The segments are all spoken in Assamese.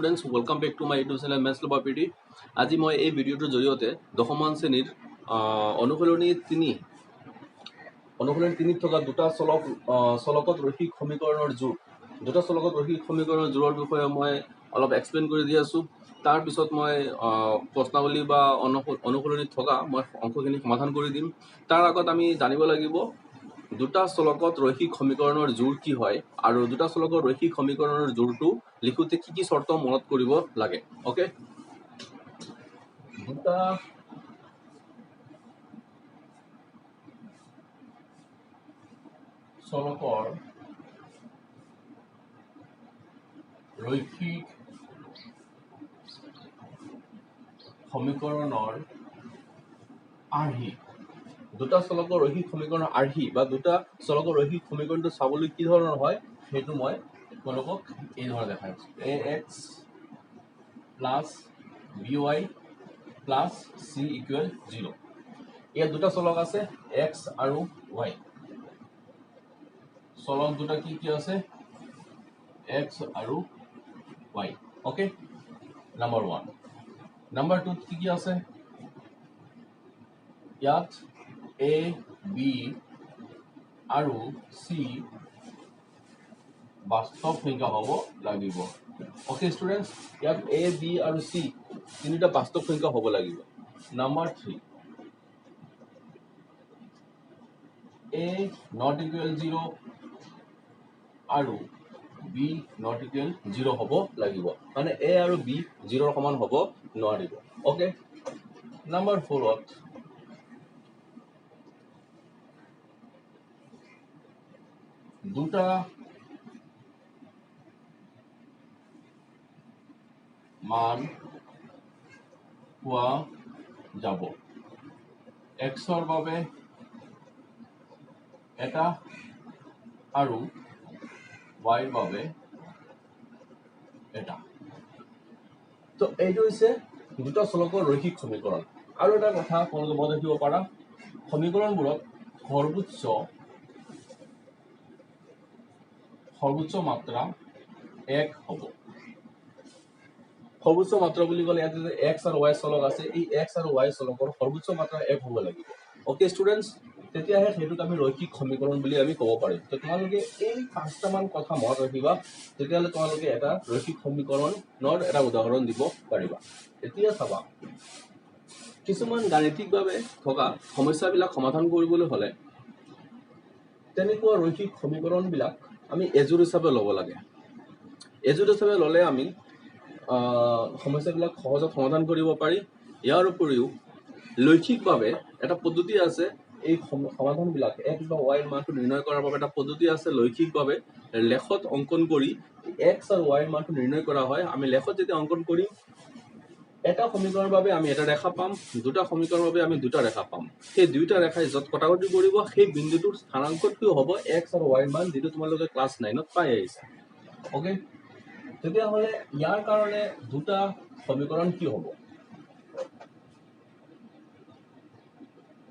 students, welcome back to my YouTube channel Maths Loba PD. আজি মই এই ভিডিওটোৰ জৰিয়তে দশমমান শ্ৰেণীৰ অনুশীলনী 3 থকা দুটা চলকত ৰৈখিক সমীকৰণৰ জোৰ জোৰৰ বিষয়ে মই অলপ এক্সপ্লেইন কৰি দি আছো। তাৰ পিছত মই প্ৰশ্নাৱলী বা অনুশীলনীত থকা মই অংকখিনি সমাধান কৰি দিম। তাৰ আগত আমি জানিব লাগিব দুটা চলকত ৰৈখিক সমীকৰণৰ জোৰ কি হয় আৰু দুটা চলকৰ ৰৈখিক সমীকৰণৰ জোৰটো লিখোতে কি শৰ্ত মনত কৰিব লাগে। ওকে, দুটা চলকৰ ৰৈখিক সমীকৰণৰ আৰ্হি, দুটা চলকৰ ৰৈখিক সমীকৰণৰ আৰ্হি বা দুটা চলকৰ ৰৈখিক সমীকৰণটো চাবলৈ কি ধৰণৰ হয় সেইটো মই তোমালোকক এই ধৰণে দেখাইছো। ax plus by plus c equal 0। ইয়াত দুটা চলক আছে x আৰু y। চলক দুটা কি কি আছে x আৰু y। Okay, number 1। নাম্বাৰ 2 কি কি আছে ইয়াত a b আৰু c বাস্তৱ সংখ্যা হ'ব লাগিব। ওকে স্টুডেন্টস, ইয়াত a b আৰু c তিনিটা বাস্তৱ সংখ্যা হ'ব লাগিব। নাম্বাৰ 3 a not equal 0 আৰু b not equal 0 হ'ব লাগিব, মানে a আৰু b 0 সমান হ'ব নোৱাৰিব। ওকে, নাম্বাৰ 4 দুটা মান পোৱা যাব, x ৰ বাবে এটা আৰু y ৰ বাবে এটা। তো এইটো হৈছে দুটা চলকৰ ৰৈখিক সমীকৰণ। আৰু এটা কথা আপোনালোকে মনত ৰাখিব পাৰা, সমীকৰণবোৰত সৰ্বোচ্চ মাত্ৰা 1 হ'ব। সৰ্বোচ্চ মাত্ৰা বুলি ক'লে ইয়াত যে x আৰু y চলক আছে, এই x আৰু y চলকৰ সৰ্বোচ্চ মাত্ৰা 1 হ'ব লাগিব। ওকে স্টুডেন্টস, তেতিয়াহে সেইটোক আমি ৰৈখিক সমীকৰণ বুলি আমি ক'ব পাৰিম। তো তোমালোকে এই পাঁচটামান কথা মনত ৰাখিবা, তেতিয়াহ'লে তোমালোকে এটা ৰৈখিক সমীকৰণৰ এটা উদাহৰণ দিব পাৰিবা। এতিয়া চাবা, কিছুমান গাণিতিকভাৱে থকা সমস্যাবিলাক সমাধান কৰিবলৈ হ'লে তেনেকুৱা ৰৈখিক সমীকৰণবিলাক আমি এজোৰ হিচাপে ল'ব লাগে। এজোৰ হিচাপে ল'লে আমি সমস্যাবিলাক সহজত সমাধান কৰিব পাৰি। ইয়াৰ উপৰিও লৈখিকভাৱে এটা পদ্ধতি আছে, এই সমাধানবিলাক x বা y ৰ মানটো নিৰ্ণয় কৰাৰ বাবে এটা পদ্ধতি আছে। লৈখিকভাৱে লেখত অংকন কৰি x আৰু y ৰ মানটো নিৰ্ণয় কৰা হয়। আমি লেখত যেতিয়া অংকন কৰিম, এটা সমীকৰণৰ বাবে আমি এটা ৰেখা পাম, দুটা সমীকৰণৰ বাবে আমি দুটা ৰেখা পাম। সেই দুইটা ৰেখাই য'ত কটাকটি কৰিব সেই বিন্দুটোৰ স্থানাংকটো হ'ব x আৰু y ৰ মান, যিটো তোমালোকে ক্লাছ 9ত পাই আহিছা। ওকে, তেতিয়াহ'লে ইয়াৰ কাৰণে দুটা সমীকৰণ কি হ'ব?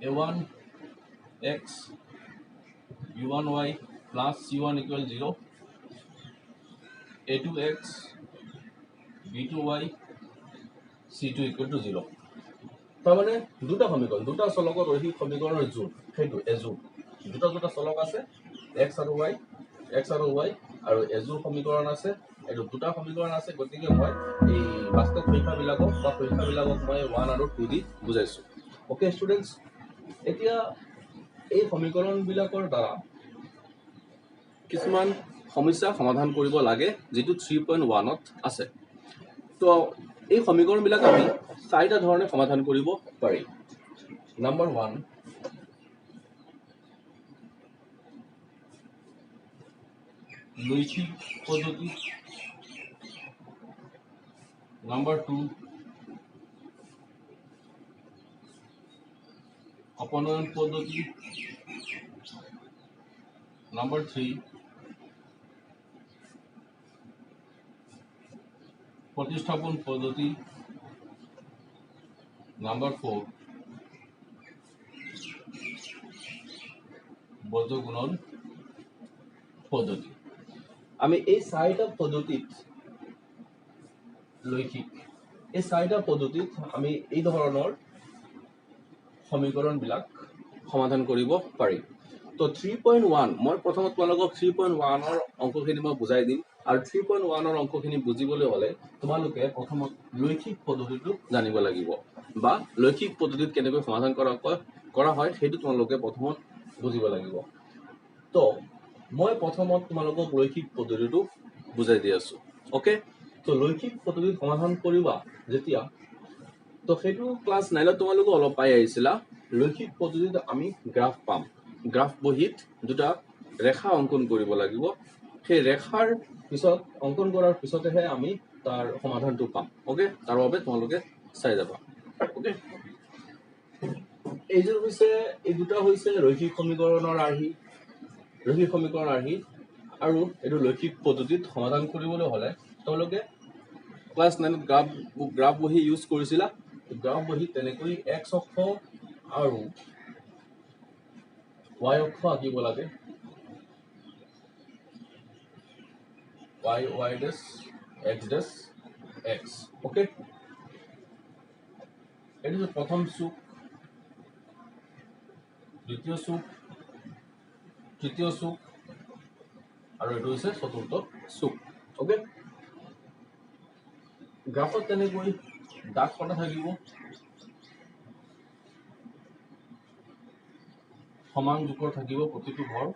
a1x b1y plus c1 equal 0, a2x b2y c2 equal to 0। তাৰমানে দুটা সমীকৰণ, দুটা চলকৰ ৰৈখিক সমীকৰণৰ জোৰ, সেইটো এজোৰ। দুটা চলক আছে x আৰু y আৰু এজোৰ সমীকৰণ আছে, এইটো দুটা সমীকৰণ আছে। গতিকে মই এই বাস্তৱ সংখ্যাবিলাকক মই 1 আৰু 2 দি বুজাইছো। ওকে স্টুডেন্টস, এতিয়া এই সমীকৰণবিলাকৰ দ্বাৰা কিছুমান সমস্যা সমাধান কৰিব লাগে, যিটো 3.1ত আছে। তো এই সমীকৰণবিলাক আমি 4টা ধৰণে সমাধান কৰিব পাৰি। নাম্বাৰ 1, লৈখিক পদ্ধতি। নাম্বাৰ 2, অপনয়ন পদ্ধতি। নাম্বাৰ 3, প্ৰতিস্থাপন পদ্ধতি। নাম্বাৰ 4, বৰ্গগুণন পদ্ধতি। আমি এই 4টা পদ্ধতিত লৈখিক এই চাৰিটা পদ্ধতিত আমি এই ধৰণৰ সমীকৰণবিলাক সমাধান কৰিব পাৰিম তো 3.1 মই প্ৰথমত তোমালোকক 3.1 অংকখিনি মই বুজাই দিম আৰু 3.1 অংকখিনি বুজিবলৈ হলে তোমালোকে প্ৰথমত লৈখিক পদ্ধতিটো জানিব লাগিব বা লৈখিক পদ্ধতিত কেনেকৈ সমাধান কৰা হয় সেইটো তোমালোকে প্ৰথমত বুজিব লাগিব তো মই প্ৰথমত তোমালোকক লৈখিক পদ্ধতিটো বুজাই দি আছো ওকে তো লৈখিক পদ্ধতিত সমাধান কৰিবা যেতিয়া তো সেইটো ক্লাস 9 তোমালোকে অলপ পাই আহিছিলা লৈখিক পদ্ধতিত আমি গ্ৰাফ পাম গ্ৰাফ বহিত দুটা ৰেখা অঙ্কন কৰিব লাগিব সেই ৰেখাৰ পিছত অঙ্কন কৰাৰ পিছতহে আমি তাৰ সমাধানটো পাম ওকে তাৰ বাবে তোমালোকে চাই যাবা ওকে এই যে হৈছে এই দুটা হৈছে ৰৈখিক সমীকৰণৰ আৰ্হি আৰু এটো লৈখিক পদ্ধতিত সমাধান কৰিবলৈ হলে তোমালোকে ক্লাস 9 গ্ৰাফ বহি ইউজ কৰিছিলা গ্ৰাফ বহি তেনেকৈ x অক্ষ আৰু y অক্ষ আঁকিব লাগে y dash x dash x okay এটো যে প্ৰথম চুক দ্বিতীয় চুক তৃতীয় চুক আৰু এটো হৈছে চতুৰ্থ চুক ওকে গ্ৰাফত তেনেকৈ দাগ কটা থাকিব সমান জোখৰ থাকিব প্ৰতিটো ঘৰ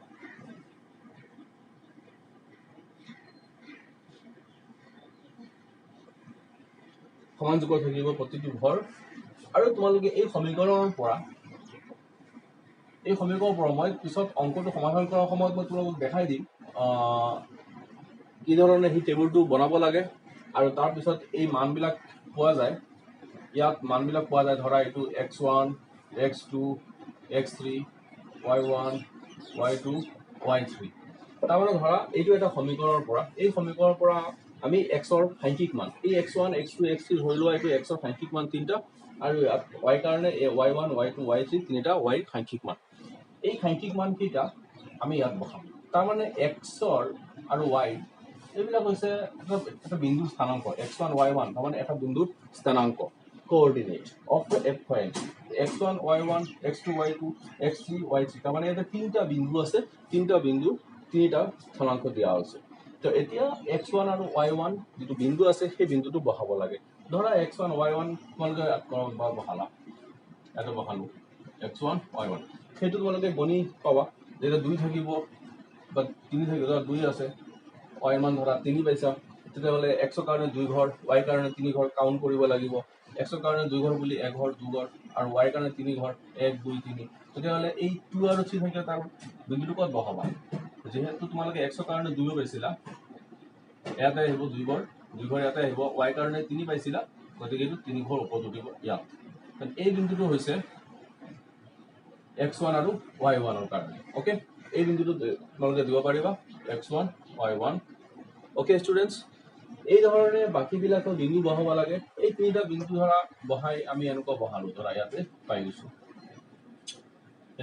সমান জোখৰ থাকিব প্ৰতিটো ঘৰ আৰু তোমালোকে এই সমীকৰণৰ পৰা মই পিছত অংকটো সমাধান কৰাৰ সময়ত মই তোমালোকক দেখাই দিম কি ধৰণে এই টেবুলটো বনাব লাগে আৰু তাৰ পিছত এই মানবিলাক পোৱা যায় ইয়াত মানবিলাক পোৱা যায় ধৰা এইটো x1 x2 x3 y1 y2 y3 তাৰমানে ধৰা এইটো এটা সমীকৰণৰ পৰা এই সমীকৰণৰ পৰা আমি x ৰ সাংখ্যিক মান এই x1 x2 x3 ধৰি লোৱা এইটো x ৰ সাংখ্যিক মান তিনটা আৰু y কাৰণে y1 y2 y3 তিনিটা y সাংখ্যিক মান এই সাংখ্যিক মান কিটা আমি ইয়াত বহাম তাৰমানে x ৰ আৰু y এইবিলাক হৈছে এটা বিন্দু স্থানাঙ্ক x1 y1 তাৰমানে এটা বিন্দুৰ স্থানাঙ্ক coordinate of the f point x1 y1 x2 y2 x3 y3 তাৰমানে এটা তিনটা বিন্দু আছে তিনটা বিন্দু তিনিটা স্থানাঙ্ক দিয়া আছে তো এতিয়া x1 আৰু y1 যেটো বিন্দু আছে সেই বিন্দুটো বহাব লাগে ধৰা x1 y1 তোমালোকে বহালা এটা বহালো x1 y1 সেইটো তোমালোকে গণি পাবা যেটা 2 থাকিব বা 3 থাকিব 2 আছে y মান ধৰা 3 পাইছা তেতিয়াহলে x ৰ কাৰণে 2 ঘৰ y কাৰণে 3 ঘৰ কাউন্ট কৰিব লাগিব x ৰ কাৰণে 2 ঘৰ বুলি 1 ঘৰ 2 ঘৰ আৰু y কাৰণে 3 ঘৰ 1 2 3 তেতিয়াহলে এই 2 আৰু 3 থাকে তাৰ বিন্দুটো কত বহাবা যেহেতু তোমালোকে x ৰ কাৰণে 2 পাইছিলা ইয়াতে আহিব 2 ঘৰ ইয়াতে আহিব y কাৰণে 3 পাইছিলা গতিকে এইটো 3 ঘৰ ওপৰত উঠিব ইয়াত এই বিন্দুটো হৈছে x1 আৰু y1 ৰ কাৰণে ওকে এই বিন্দুটো তোমালোকে দিব পাৰিবা x1 y1 ওকে স্টুডেন্টস এই ধৰণে বাকি বিলাকৰ বিন্দু বহাব লাগে এই তিনিটা বিন্দু ধৰা বহাই আমি এনেকুৱা বহালো ধৰা ইয়াতে পাই গৈছো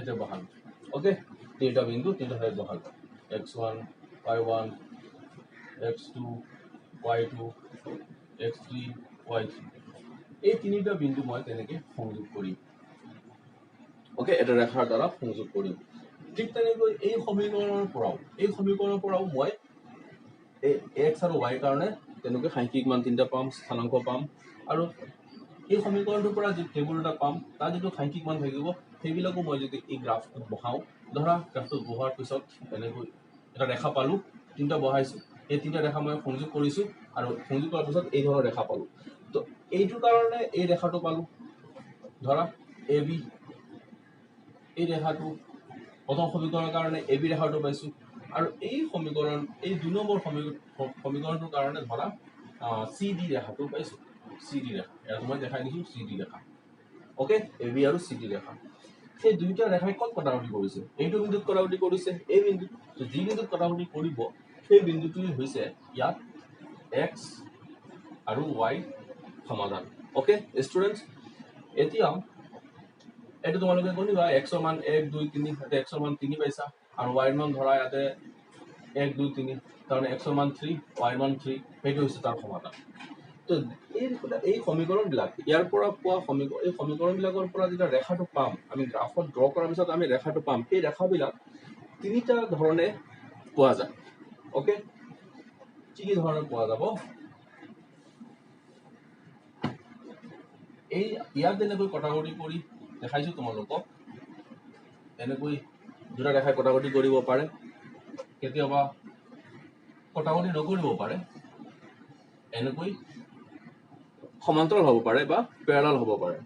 এটা বহালো ওকে তিনিটা বিন্দু তিনিটা ঠাইত বহালো x1 y1 x2 y2 x3 y3 এই তিনিটা বিন্দু মই তেনেকৈ সংযোগ কৰিম ওকে এটা ৰেখাৰ দ্বাৰা সংযোগ কৰিম ঠিক তেনেকৈ এই সমীকৰণৰ পৰাও মই x আৰু y কাৰণে তেনেকৈ সাংখ্যিক মান তিনটা পাম স্থানাঙ্ক পাম আৰু এই সমীকৰণটোৰ পৰা যে টেবুল এটা পাম তাৰ যেটো সাংখ্যিক মান থাকিব সেইবিলাকো মই যদি এই গ্ৰাফটোত বহাও ধৰা গ্ৰাফটো বহাৰ পিছত এনেকৈ এটা ৰেখা পালো তিনটা বহাইছো এই তিনটা ৰেখা মই সংযোগ কৰিছো আৰু সংযোগ কৰাৰ পিছত এই ধৰণৰ ৰেখা পালো তো এইটো কাৰণে এই ৰেখাটো পালো ধৰা AB এই ৰেখাটো প্ৰথম সমীকৰণৰ কাৰণে AB ৰেখাটো পাইছো আৰু এই সমীকৰণ এই 2 নম্বৰ সমীকৰণটোৰ কাৰণে ধৰা CD ৰেখাটো পাইছো CD ৰেখা এটা মই দেখাই দিছো CD ৰেখা ওকে AB আৰু CD ৰেখা সেই দুইটা ৰেখাই কত কটাকটি কৰিছে এইটো বিন্দুত কটাকটি কৰিছে এই বিন্দুত যি বিন্দুত কটাকটি কৰিব সেই বিন্দুটো হৈছে ইয়াত x আৰু y সমাধান ওকে স্টুডেন্টস এতিয়া এটো তোমালোকে গণিবা x ৰ মান 1 2 3 ইয়াতে x ৰ মান 3 পাইছা আৰু y ৰ মান ধৰা ইয়াতে 1 2 3 তাৰমানে x ৰ মান 3 y ৰ মান 3 সেইটো হৈছে তাৰ সমাধান তো এই সমীকৰণবিলাক ইয়াৰ পৰা পোৱা এই সমীকৰণবিলাকৰ পৰা যেতিয়া ৰেখাটো পাম আমি গ্ৰাফত ড্ৰ কৰাৰ পিছত আমি ৰেখাটো পাম সেই ৰেখাবিলাক তিনিটা ধৰণে পোৱা যায় ওকে কি ধৰণে পোৱা যাব এই ইয়াত যেনেকৈ কটাকটি কৰি দেখাইছো তোমালোকক এনেকৈ দুটা ৰেখাই কটাকটি কৰিব পাৰে কেতিয়াবা কটাকটি নকৰিব পাৰে এনেকৈ সমান্তৰাল হ'ব পাৰে বা প্যাৰালাল হ'ব পাৰে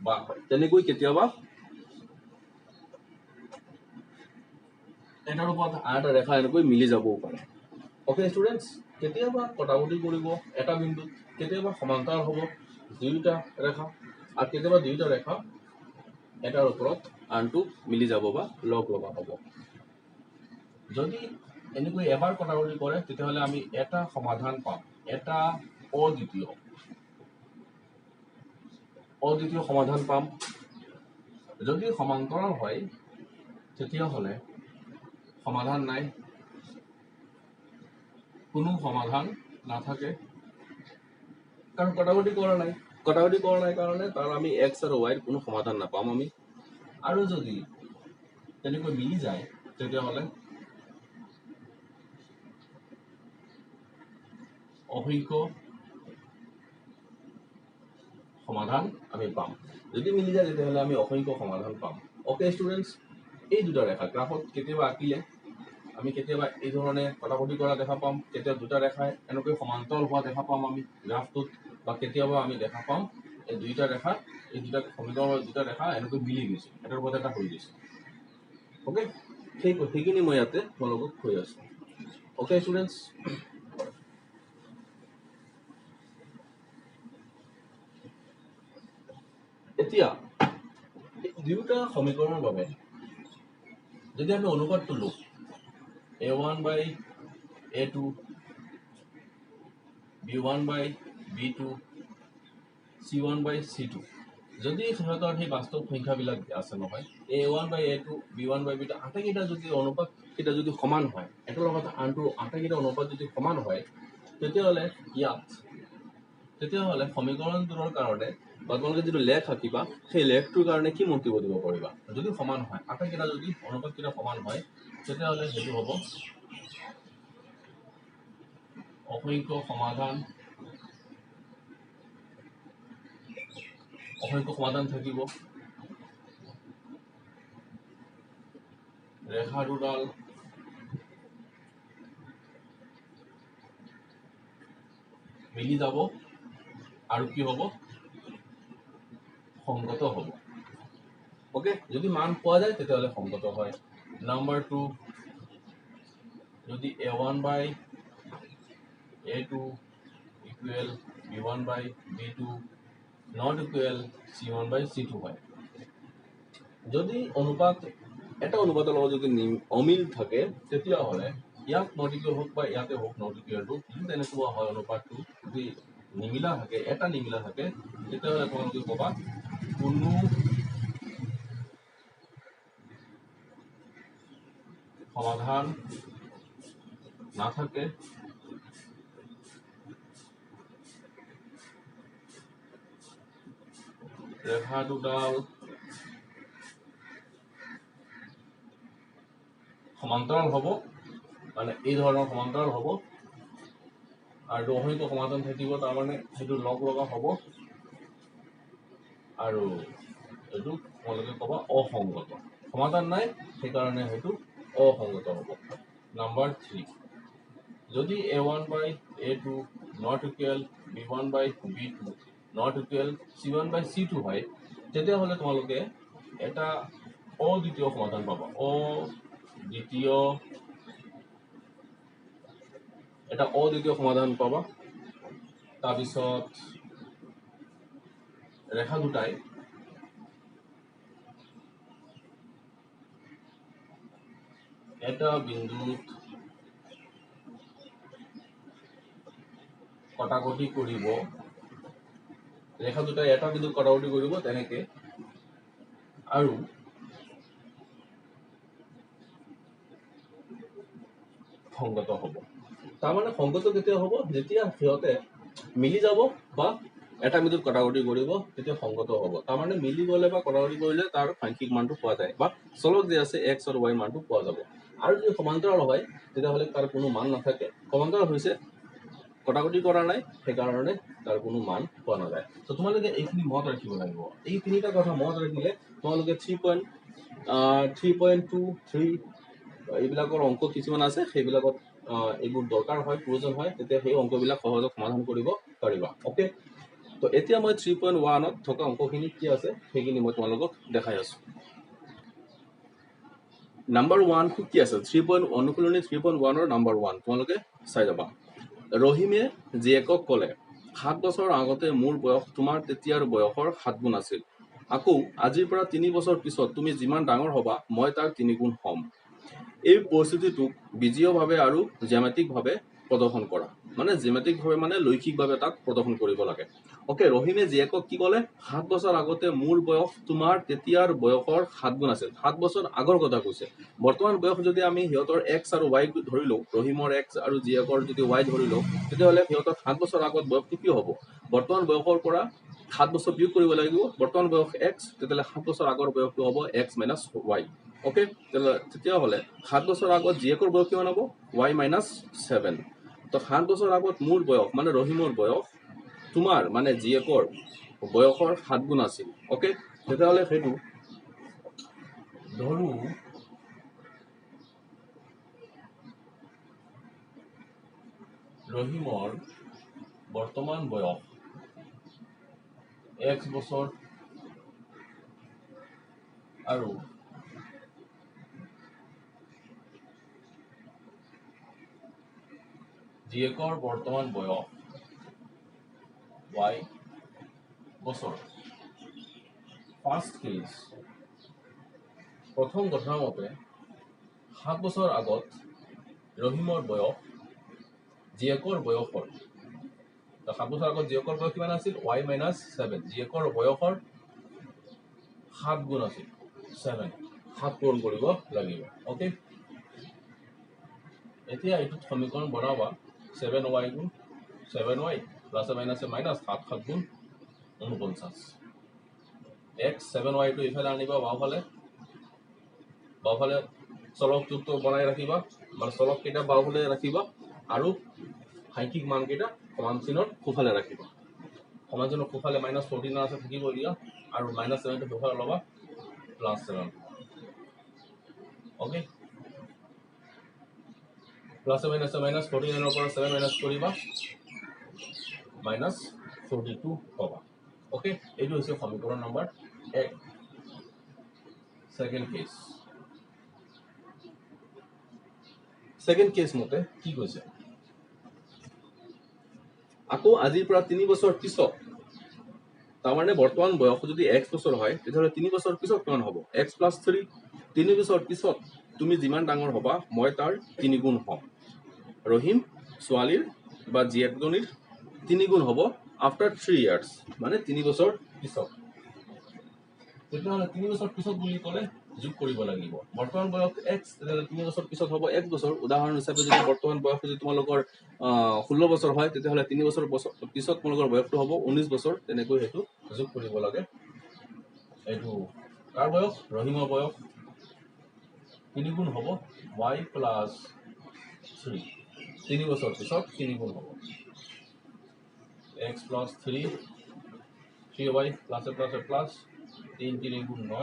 বা তেনেকৈ কেতিয়াবা এটাৰ ওপৰত আন এটা ৰেখা এনেকৈ মিলি যাবও পাৰে ওকে ষ্টুডেন্টস কেতিয়াবা কটাকটি কৰিব এটা বিন্দুত কেতিয়াবা সমান্তৰাল হ'ব দুইটা ৰেখা আৰু কেতিয়াবা দুইটা ৰেখা এটাৰ ওপৰত আনটো মিলি যাব বা লগ লগা হ'ব যদি এনেকৈ এবাৰ কটাকটি কৰে তেতিয়াহ'লে আমি এটা সমাধান পাম এটা অদ্বিতীয় সমাধান পাম যদি সমান্তৰাল হয় তেতিয়াহ'লে সমাধান নাই কোনো সমাধান নাথাকে কাৰণ কটাকটি কৰা নাই কাৰণে তাৰ আমি x আৰু y ৰ কোনো সমাধান নাপাম আমি আৰু যদি তেনেকৈ মিলি যায় তেতিয়াহ'লে অসংখ্য সমাধান আমি পাম যদি মিলি যায় তেতিয়াহ'লে আমি অসংখ্য সমাধান পাম ওকে ষ্টুডেন্টস এই দুটা ৰেখা গ্ৰাফত কেতিয়াবা আঁকিলে আমি কেতিয়াবা এই ধৰণে কটাকটি কৰা দেখা পাম কেতিয়াবা দুটা ৰেখাই এনেকৈ সমান্তৰাল হোৱা দেখা পাম আমি গ্ৰাফটোত বা কেতিয়াবা আমি দেখা পাম এই দুইটা ৰেখা এই দুটা সমীকৰণৰ দুটা ৰেখা এনেকৈ মিলি গৈছে এটাৰ ওপৰত এটা হৈ গৈছে ওকে সেইখিনি মই ইয়াতে তোমালোকক কৈ আছো ওকে ষ্টুডেন্টস এতিয়া দুটা সমীকৰণৰ বাবে যদি আমি অনুপাতটো লওঁ a1 by a2 b1 by b2 c1 by c2 যদি সিহঁতৰ সেই বাস্তৱ সংখ্যাবিলাক আছে নহয় a1 by a2 b1 by b2 আটাইকেইটা যদি অনুপাত কেইটা যদি সমান হয় এটাৰ লগত আনটো আটাইকেইটা অনুপাত যদি সমান হয় তেতিয়াহ'লে সমীকৰণটোৰ কাৰণে বা তোমালোকে যিটো লেখ আঁকিবা সেই লেখটোৰ কাৰণে কি মন্তব্য দিব পাৰিবা যদি সমান হয় আটাইকেইটা যদি অনুপাতকেইটা সমান হয় তেতিয়াহ'লে সেইটো হ'ব অসংখ্য সমাধান থাকিব ৰেখা দুডাল মিলি যাব আৰু কি হ'ব সংগত হ'ব ওকে যদি মান পোৱা যায় তেতিয়াহ'লে সংগত হয় নাম্বাৰ 2 যদি a1 by a2 equal b1 by b2 not equal c1 by c2 হয় যদি অনুপাত এটা অনুপাতৰ লগত যদি অমিল থাকে তেতিয়াহ'লে ইয়াক not equal হোক বা ইয়াতে হোক not equal হোক যদি তেনেকুৱা হয় অনুপাতটো যদি নিমিলা থাকে এটা নিমিলা থাকে তেতিয়াহ'লে তোমালোকে ক'বা কোনো সমাধান নাথাকে ৰেখা দুডাল সমান্তৰাল হ'ব মানে এই ধৰণৰ সমান্তৰাল হ'ব আৰু অসংখ্য সমাধান থাকিব তাৰ মানে সেইটো লগ লগা হ'ব আৰু এইটো তোমালোকে ক'বা অসংগত সমাধান নাই সেইকাৰণে সেইটো অসংগত হ'ব নাম্বাৰ 3 যদি a1 by a2 not equal b1 by b2 not equal c1 by c2 হয় তেতিয়াহ'লে তোমালোকে এটা অদ্বিতীয় সমাধান পাবা অদ্বিতীয় সমাধান পাবা তাৰপিছত ৰেখা দুটাই এটা বিন্দুত কটাকটি কৰিব ৰেখা দুটাই এটা বিন্দুত কটাকটি কৰিব তেনেকে আৰু সংগত হ'ব তাৰমানে সংগত কেতিয়া হ'ব যেতিয়া সিহঁতে মিলি যাব বা এটা মিনিট কটাকটি কৰিব তেতিয়া সংগত হ'ব তাৰমানে মিলি গ'লে বা কটাকটি কৰিলে তাৰ সাংখ্যিক মানটো পোৱা যায় বা চলক যে আছে x আৰু y মানটো পোৱা যাব আৰু যদি সমান্তৰাল হয় তেতিয়াহ'লে তাৰ কোনো মান নাথাকে সমান্তৰাল হৈছে কটাকটি কৰা নাই সেইকাৰণে তাৰ কোনো মান পোৱা নাযায় তো তোমালোকে এইখিনি মনত ৰাখিব লাগিব এই তিনিটা কথা মনত ৰাখিলে তোমালোকে 3.23 এইবিলাকৰ অংক কিছুমান আছে সেইবিলাকত এইবোৰ দৰকাৰ হয় প্ৰয়োজন হয় তেতিয়া সেই অংকবিলাক সহজে সমাধান কৰিব পাৰিবা ওকে তো এতিয়া মই 3.1 ত থকা অংকখিনি কি আছে সেইখিনি মই তোমালোকক দেখাই আছো নাম্বাৰ 1 টো কি আছে 3.1 অনুকূলনী 3.1 ৰ নাম্বাৰ 1 তোমালোকে চাই যাবা ৰহিমে জীয়েকক ক'লে 7 বছৰ আগতে মোৰ বয়স তোমাৰ তেতিয়াৰ বয়সৰ 7 গুণ আছিল আকৌ আজিৰ পৰা 3 বছৰ পিছত তুমি যিমান ডাঙৰ হবা মই তাৰ 3 গুণ হ'ম এই পৰিস্থিতিটোক বীজীয়ভাৱে আৰু জ্যামিতিকভাৱে প্ৰদৰ্শন কৰা মানে জ্যামিতিকভাৱে মানে লৈখিকভাৱে তাক প্ৰদৰ্শন কৰিব লাগে ওকে ৰহিমে জীয়েকক কি ক'লে 7 বছৰ আগতে মোৰ বয়স তোমাৰ তেতিয়াৰ বয়সৰ 7 গুণ আছিল 7 বছৰ আগৰ কথা কৈছে বৰ্তমান বয়স যদি আমি সিহঁতৰ x আৰু y ধৰি লওঁ ৰহিমৰ x আৰু জীয়েকৰ যদি y ধৰি লওঁ তেতিয়াহ'লে সিহঁতৰ 7 বছৰ আগত বয়সটো কি হ'ব বৰ্তমান বয়সৰ পৰা 7 বছৰ বিয়োগ কৰিব লাগিব বৰ্তমান বয়স x তেতিয়াহ'লে 7 বছৰ আগৰ বয়সটো হ'ব x - y ওকে তেতিয়াহ'লে 7 বছৰ আগত জীয়েকৰ বয়স কিমান হ'ব y - 7 তো 7 বছৰ আগত মোৰ বয়স মানে ৰহিমৰ বয়স তোমাৰ মানে জীয়েকৰ বয়সৰ 7 গুণ আছিল ওকে তেতিয়াহ'লে সেইটো ধৰো ৰহিমৰ বৰ্তমান বয়স x বছৰ আৰু জীয়েকৰ বৰ্তমান বয়স y বছৰ ফাৰ্ষ্ট কেছ প্ৰথম ঘটনাৰ মতে 7 বছৰ আগত ৰহিমৰ বয়স জীয়েকৰ বয়সৰ 7 বছৰ আগত জীয়েকৰ বয়স কিমান আছিল y - 7 জীয়েকৰ বয়সৰ 7 গুণ আছিল 7 পূৰণ কৰিব লাগিব ওকে এতিয়া এইটো সমীকৰণ বনাবা 7y গুণ 7y প্লাস মাইনাস মাইনাস 7 গুণ 49 x 7y টো ইফালে আনিবা বাওফালে চলকটো বনাই ৰাখিবা মানে চলক কেইটা বাওফালে ৰাখিবা আৰু সাংখ্যিক মান কেইটা সমান চিনৰ সোঁফালে ৰাখিবা সমান চিনৰ সোঁফালে -14 আছে থাকিব দিয়া আৰু -7 টো সোঁফালে ল'বা +7 ওকে প্লাস মাইনাস -14 এর উপর 7 মাইনাস করিবা -42 পাবা ওকে এইটো হৈছে সমীকৰণ নম্বৰ 1 সেকেন্ড কেস মতে কি কৈছে আকৌ আজিৰ পৰা 3 বছৰ পিছত তাৰমানে বৰ্তমান বয়স যদি x বছৰ হয় তেতিয়াহ'লে 3 বছৰ পিছত কিমান হ'ব x + 3 3 বছৰ পিছত তুমি যিমান ডাঙৰ হবা মই তাৰ 3 গুণ হ'ম ৰহিম ছোৱালীৰ বা জীয়েকজনীৰ 3 গুণ হ'ব আফটাৰ 3 ইয়াৰ্স মানে 3 বছৰ পিছত তেতিয়াহ'লে 3 বছৰ পিছত বুলি ক'লে যোগ কৰিব লাগিব বৰ্তমান বয়স x তেতিয়াহ'লে 3 বছৰ পিছত হ'ব 1 বছৰ উদাহৰণ হিচাপে যদি বৰ্তমান বয়স যদি তোমালোকৰ 16 বছৰ হয় তেতিয়াহ'লে 3 বছৰ পিছত তোমালোকৰ বয়সটো হ'ব 19 বছৰ তেনেকৈ হেতু যোগ কৰিব লাগে এইটো কাৰ বয়স ৰহিমৰ বয়স 3 গুণ হ'ব y + 3 3 বছৰ পিছত 3 গুণ হ'ব x + 3 3y প্লাস 3 3 গুণ 9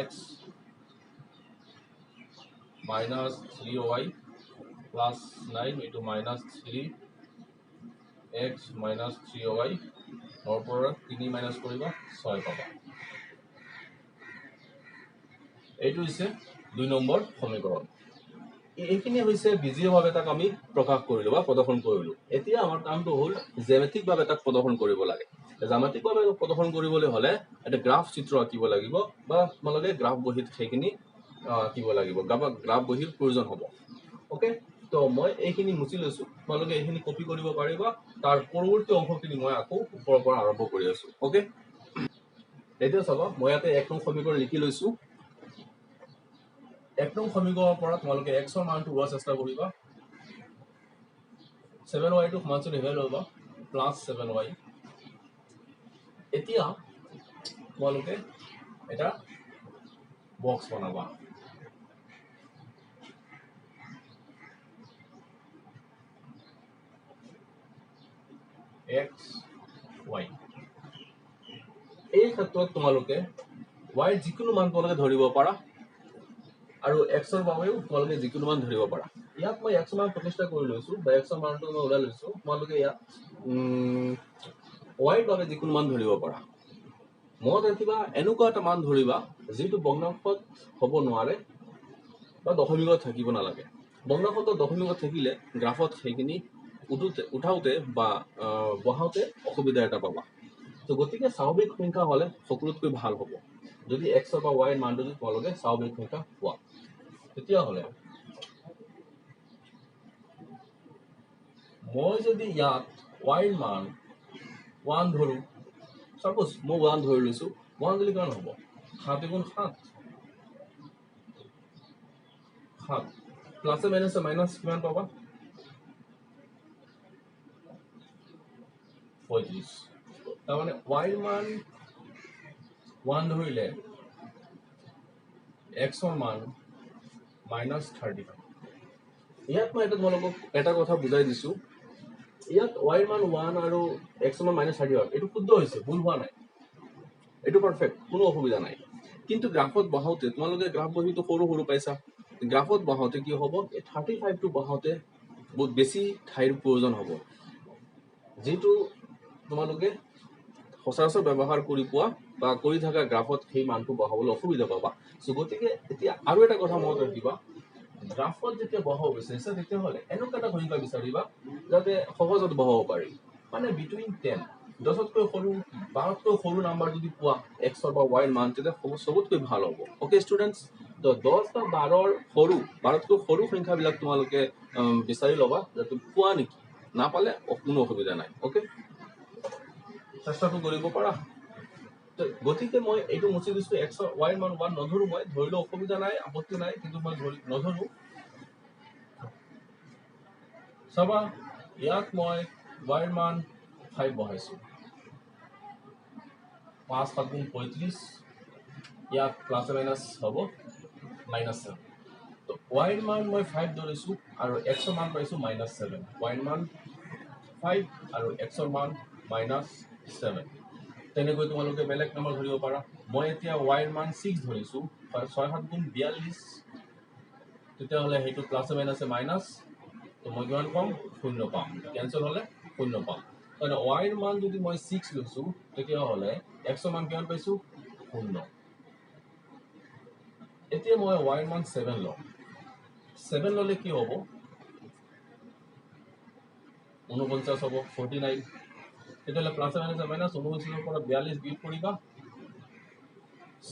x minus 3y plus 9 into minus 3 x minus 3y और पर 3 minus करिबा 6 पाबा এইটো হৈছে 2 নম্বৰ সমীকৰণ এইখিনি হৈছে বিজীয়ভাৱে তাক আমি প্ৰকাশ কৰিলো বা প্ৰদৰ্শন কৰিলো এতিয়া আমাৰ কামটো হ'ল জ্যামিতিকভাৱে তাক প্ৰদৰ্শন কৰিব লাগে জ্যামিতিকভাৱে প্ৰদৰ্শন কৰিবলৈ হলে এটা গ্ৰাফ চিত্ৰ আঁকিব লাগিব বা তোমালোকে গ্ৰাফ বহীত সেইখিনি আঁকিব লাগিব গ্ৰাফ বহীৰ প্ৰয়োজন হ'ব ওকে তো মই এইখিনি মুছি লৈছো তোমালোকে এইখিনি কপি কৰিব পাৰিবা তাৰ পৰৱৰ্তী অংশখিনি মই আকৌ ওপৰৰ পৰা আৰম্ভ কৰি আছো ওকে এতিয়া চাবা মই ইয়াতে এক নং সমীকৰণ লিখি লৈছো এক নং সমীকৰণৰ পৰা তোমালোকে x ৰ মানটো লোৱাৰ চেষ্টা কৰিবা 7y টো সমান চিন হেৰি ল'বা প্লাছ 7y এতিয়া তোমালোকে এটা বক্স বনাবা x y এই ক্ষেত্ৰত তোমালোকে y যিকোনো মান তোমালোকে ধৰিব পাৰা আৰু x ৰ বাবেও তোমালোকে যিকোনো মান ধৰিব পাৰা ইয়াত মই x মান প্ৰতিষ্ঠা কৰি লৈছো বা x ৰ মানটো মই ওলাই লৈছো তোমালোকে ইয়াত y ৰ বাবে যিকোনো মান ধৰিব পাৰা মনত ৰাখিবা এনেকুৱা এটা মান ধৰিবা যিটো ভগ্নাংশত হ'ব নোৱাৰে বা দশমিকত থাকিব নালাগে ভগ্নাংশত দশমিকত থাকিলে গ্ৰাফত সেইখিনি উঠাওতে বা বহাওতে অসুবিধা এটা পাবা তো গতিকে স্বাভাৱিক সংখ্যা হলে সকলোতকৈ ভাল হ'ব যদি x বা y ৰ মানটো যদি তোমালোকে স্বাভাৱিক সংখ্যা পোৱা তেতিয়াহ'লে মই যদি ইয়াত y ৰ মান 1 ধৰো সাপোজ মই 1 ধৰি লৈছো 1 দিলে কিমান হ'ব 7 গুণ 7 প্লাছে মাইনাছে মাইনাছ কিমান পাবা 35 তাৰ মানে y ৰ মান 1 ধৰিলে x ৰ মান -35 ইয়াত মই এটা তোমালোকক এটা কথা বুজাই দিছো ইয়াত y ৰ মান 1 আৰু x ৰ মান -35 এইটো শুদ্ধ হৈছে ভুল হোৱা নাই এইটো পাৰফেক্ট কোনো অসুবিধা নাই কিন্তু গ্ৰাফত বহাওতে তোমালোকে গ্ৰাফ বহিটো সৰু সৰু পাইছা গ্ৰাফত বহাওতে কি হ'ব এই 35 টো বহাওতে বহুত বেছি ঠাইৰ প্ৰয়োজন হ'ব যেটো তোমালোকে সচৰাচৰ ব্যৱহাৰ কৰি পোৱা বা কৰি থকা গ্ৰাফত সেই মানটো বহাবলৈ অসুবিধা পাবা সো গতিকে এতিয়া আৰু এটা কথা মনত ৰাখিবা গ্ৰাফত যেতিয়া বহাব বিচাৰিছা তেতিয়াহ'লে এনেকুৱা এটা সংখ্যা বিচাৰিবা যাতে সহজত বহাব পাৰি মানে বিটুইন 10 10তকৈ সৰু 12তকৈ সৰু নাম্বাৰ যদি পোৱা x বা y ৰ মান তেতিয়া সবতকৈ ভাল হ'ব ওকে ষ্টুডেন্টস তো 10 বা 12 ৰ সৰু 12তকৈ সৰু সংখ্যাবিলাক তোমালোকে বিচাৰি লবা যাতে পোৱা নেকি না পালে কোনো অসুবিধা নাই ওকে চেষ্টাটো কৰিব পাৰা তো গতিকে মই এইটো মুছি দিছো x y ৰ মান 1 নধৰো মই ধৰিলে অসুবিধা নাই আপত্তি নাই কিন্তু মই নধৰো সবা ইয়াত মই y ৰ মান 5 বহাইছো 5 7 গুণ 35 ইয়াত প্লাস মাইনাস হ'ব -7 তো y ৰ মান মই 5 ধৰিছো আৰু x ৰ মান পাইছো -7 y ৰ মান 5 আৰু x ৰ মান -7 তেনেকৈ তোমালোকে বেলেগ নম্বৰ ধৰিব পাৰা মই এতিয়া y ৰ মান 6 ধৰিছো 6 7 গুণ 42 তেতিয়াহ'লে হেতু প্লাস মাইনাসে মাইনাস তো মই কিমান পাম 0 পাম কেনসেল হলে 0 পাম কাৰণ y ৰ মান যদি মই 6 লৈছো তেতিয়াহ'লে x ৰ মান কিমান পাইছো 0 এতিয়া মই y ৰ মান 7 লম 7 ললে কি হ'ব 49 হ'ব 49 তেতিয়াহ'লে প্লাস মাইনাসে মাইনাস 49 ৰ পৰা 42 বিয়োগ কৰিবা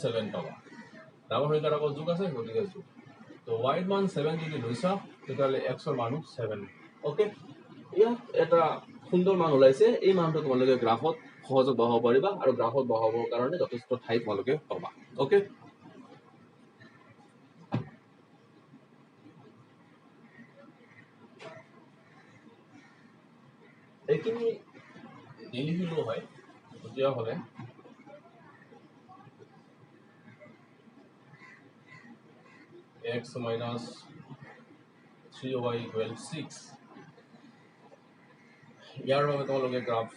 7 পাবা ডাঙৰ সংখ্যাৰ আগত যোগ আছে গতিকে যোগ তো y ৰ মান 7 যদি লৈছা তেতিয়াহ'লে x ৰ মানো 7 ওকে ইয়াত এটা সুন্দৰ মান ওলাইছে এই মানটো তোমালোকে গ্ৰাফত সহজে বহাব পাৰিবা আৰু গ্ৰাফত বহাবৰ কাৰণে যথেষ্ট ঠাই তোমালোকে পাবা ওকে এইখিনি নিলিখিলেও হয় তেতিয়াহ'লে x minus 3y equal 6 ইয়াৰ বাবে তোমালোকে গ্ৰাফ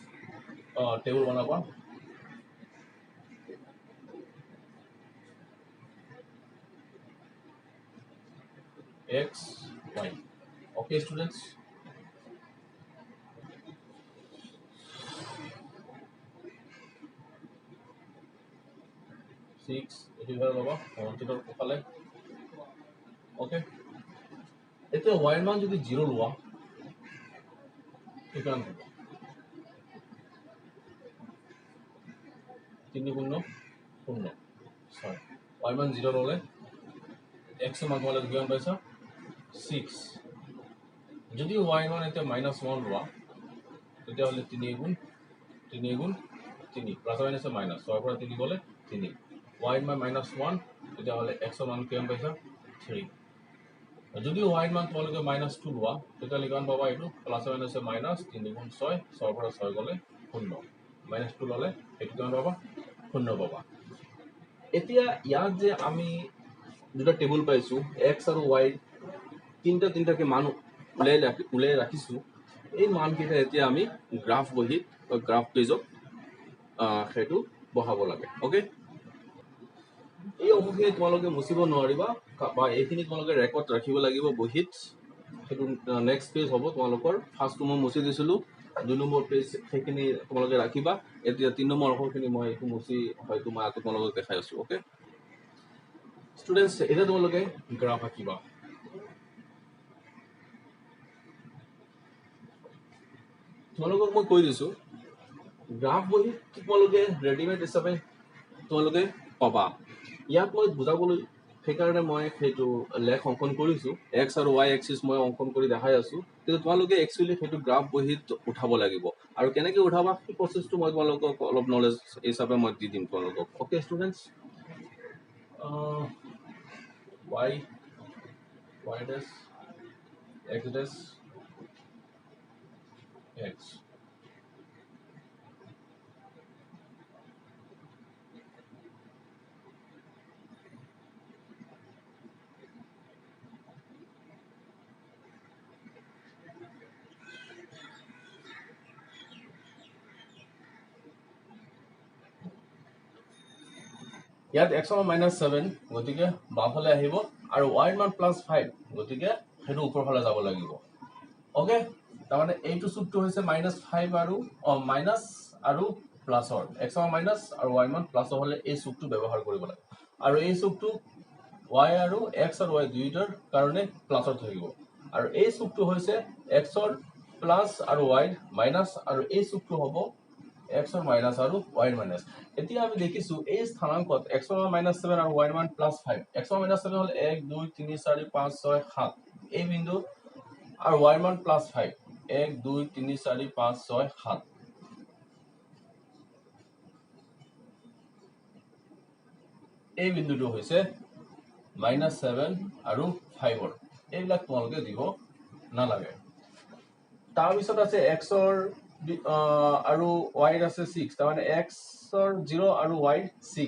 টেবুল বনাবা x y okay students এটি হয়ে বাবা অন্তিতৰ কোফালে ওকে এতিয়া y মান যদি 0 লোৱা কিমান হ'ব 3 গুণ 0 সরি y মান 0 ললে x মান হলে কিমান পাইছা 6 যদি y মান এতিয়া -1 লোৱা তেতিয়াহ'লে 3 গুণ 3 প্লাস মাইনাস মাইনাস 6 পৰা 3 গলে 3 y মান -1 তেতিয়াহ'লে x ৰ মান কিমান পাইছা 3 যদি y মান তোমালোকে -2 লোৱা তেতিয়াহ'লে কিমান পাবা এইটো প্লাছ মাইনাছে মাইনাছ 3 গুণ 6 6 পৰা 6 গ'লে 0 -2 ল'লে এইটো কিমান পাবা 0 পাবা এতিয়া ইয়াত যে আমি দুটা টেবুল পাইছো x আৰু y তিনটাকে মান উলাই ৰাখিছো এই মানকেইটা এতিয়া আমি গ্ৰাফ বহীত গ্ৰাফ পেজত সেইটো বহাব লাগে ওকে এই অংশখিনি তোমালোকে মুছিব নোৱাৰিবা বা এইখিনি তোমালোকে ৰেকৰ্ড ৰাখিব লাগিব বহীত সেইটো নেক্সট পেজ হ'ব তোমালোকৰ ফাৰ্ষ্টটো মই মুছি দিছিলোঁ 2 নম্বৰ পেজ সেইখিনি তোমালোকে ৰাখিবা এতিয়া 3 নম্বৰ অংশখিনি মই এইটো মুছি হয়তো মই আকৌ তোমালোকক দেখাই আছোঁ ওকে ষ্টুডেণ্টছ এতিয়া তোমালোকে গ্ৰাফ আঁকিবা তোমালোকক মই কৈ দিছোঁ গ্ৰাফ বহীত তোমালোকে ৰেডিমেড হিচাপে তোমালোকে পাবা ইয়াত মই বুজাবলৈ সেইকাৰণে মই সেইটো লেখ অংকন কৰিছোঁ এক্স আৰু ৱাই এক্সিছ মই অংকন কৰি দেখাই আছোঁ কিন্তু তোমালোকে একচুৱেলি সেইটো গ্ৰাফ বহীত উঠাব লাগিব আৰু কেনেকৈ উঠাবা সেই প্ৰচেছটো মই তোমালোকক অলপ নলেজ হিচাপে মই দি দিম তোমালোকক okay students y dash x dash x ইয়াত x -7 গতিকে বাওঁফালে আহিব আৰু y মান +5 গতিকে সেইটো ওপৰফালে যাব লাগিব ওকে তাৰমানে এইটো সূত্ৰটো হৈছে -5 আৰু মাইনাছ আৰু প্লাছৰ x মাইনাছ আৰু y মান প্লাছৰ হ'লে এই সূত্ৰটো ব্যৱহাৰ কৰিব লাগে আৰু এই সূত্ৰটো y আৰু x আৰু y দুইটাৰ কাৰণে প্লাছৰ থাকিব আৰু এই সূত্ৰটো হৈছে x ৰ প্লাছ আৰু y মাইনাছ আৰু এই সূত্ৰটো হ'ব x ৰ মাইনাছ আৰু y ৰ মাইনাছ এতিয়া আমি দেখিছো এই স্থানাংকত x ৰ -7 আৰু y ৰ মান +5 x ৰ -7 হ'ল 1 2 3 4 5 6 7 এই বিন্দু আৰু y ৰ মান +5 1 2 3 4 5 6 7 এই বিন্দুটো হৈছে -7 আৰু 5 এইবিলাক তোমালোকে দিব নালাগে তাৰপিছত আছে x ৰ আৰু y আছে 6 তাৰমানে x ৰ 0 আৰু y 6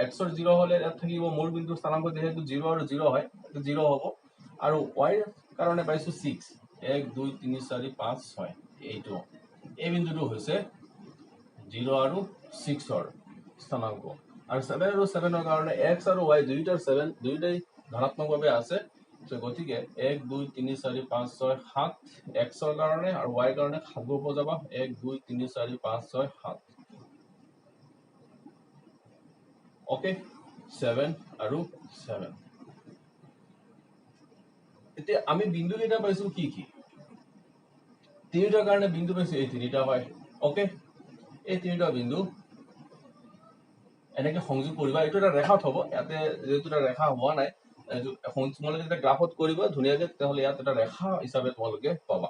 x ৰ 0 হ'লে ইয়াত থাকিব মূল বিন্দু স্থানাংক যেহেতু 0 আৰু 0 হয় এটা 0 হ'ব আৰু y ৰ কাৰণে পাইছো 6 1 2 3 4 5 6 এইটো এই বিন্দুটো হৈছে 0 আৰু 6 ৰ স্থানাংক আৰু 7 আৰু 7 ৰ কাৰণে x আৰু y দুইটাৰ 7 দুইটাই ধনাত্মকভাৱে আছে গতিকে 1 2 3 4 5 6 7 x ৰ কাৰণে আৰু y ৰ কাৰণে খাব যাবা 1 2 3 4 5 6 7 ওকে 7 আৰু 7 এতিয়া আমি বিন্দু কেইটা পাইছো কি কি তিনিটাৰ কাৰণে বিন্দু পাইছো এই তিনিটা হয় ওকে এই তিনিটা বিন্দু এনেকে সংযোগ কৰিবা এইটো এটা ৰেখা হ'ব ইয়াতে যেহেতু এটা ৰেখা হোৱা নাই তোমালোকে যেতিয়া গ্ৰাফত কৰিবা ধুনীয়াকে তেতিয়াহ'লে ইয়াত এটা ৰেখা হিচাপে তোমালোকে পাবা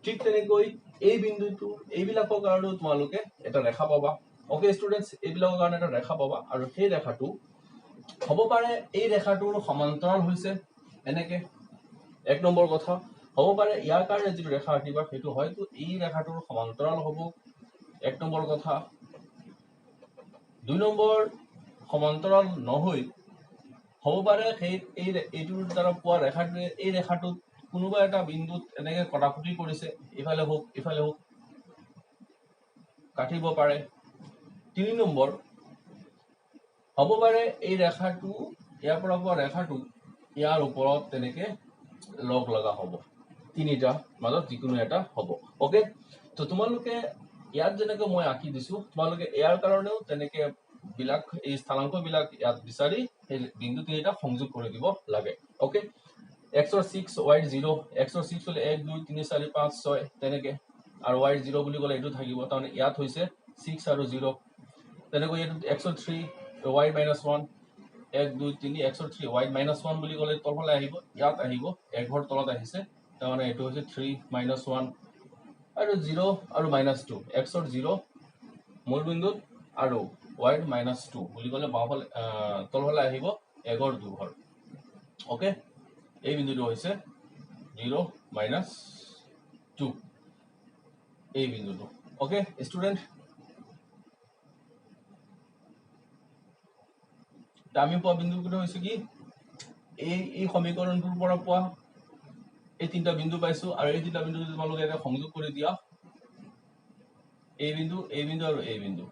ঠিক তেনেকৈ এই বিন্দুটো এইবিলাকৰ কাৰণেও তোমালোকে এটা ৰেখা পাবা ওকে ষ্টুডেণ্টছ এইবিলাকৰ কাৰণে এটা ৰেখা পাবা আৰু সেই ৰেখাটো হ'ব পাৰে এই ৰেখাটোৰ সমান্তৰাল হৈছে এনেকে এক নম্বৰ কথা হ'ব পাৰে ইয়াৰ কাৰণে যিটো ৰেখা আঁকিবা সেইটো হয়তো এই ৰেখাটোৰ সমান্তৰাল হ'ব এক নম্বৰ কথা 2 নম্বৰ সমান্তৰাল নহয় হ'ব পাৰে সেই এইটোৰ দ্বাৰা পোৱা ৰেখাটোৱে এই ৰেখাটোত কোনোবা এটা বিন্দুত এনেকে কটাকটি কৰিছে ইফালে হোক কাটিব পাৰে 3 নম্বৰ হ'ব পাৰে এই ৰেখাটো ইয়াৰ পৰা পোৱা ৰেখাটো ইয়াৰ ওপৰত তেনেকে লগ লগা হ'ব তিনিটা মাজত যিকোনো এটা হ'ব ওকে তো তোমালোকে ইয়াত যেনেকৈ মই আঁকি দিছো তোমালোকে ইয়াৰ কাৰণেও তেনেকে বিলাক এই স্থানাংক বিলাক ইয়াত বিচাৰি এই বিন্দু তিনিটা সংযোগ কৰি দিব লাগে ওকে x ৰ 6 y ৰ 0 x ৰ 6 হলে 1 2 3 4 5 6 তেনেকে আৰু y ৰ 0 বুলি ক'লে এইটো থাকিব তাৰমানে ইয়াত হৈছে 6 আৰু 0 তেনেকৈ এইটো x ৰ 3 y -1 1 2 3 x ৰ 3 y -1 বুলি ক'লে তলফালে আহিব ইয়াত আহিব এক ঘৰ তলত আহিছে তাৰমানে এইটো হৈছে 3 -1 আৰু 0 আৰু -2 x ৰ 0 মূল বিন্দুত আৰু y -2 বুলি ক'লে বাওঁফালে তলফালে আহিব এঘৰ দুঘৰ ওকে এই বিন্দুটো হৈছে 0 - 2 এই বিন্দুটো ওকে স্টুডেন্ট আমি পোৱা বিন্দুটো হৈছে কি এই সমীকৰণটোৰ পৰা পোৱা এই তিনটা বিন্দু পাইছো আৰু এই তিনটা বিন্দু যদি তোমালোকে এটা সংযোগ কৰি দিয়া এই বিন্দু আৰু এই বিন্দু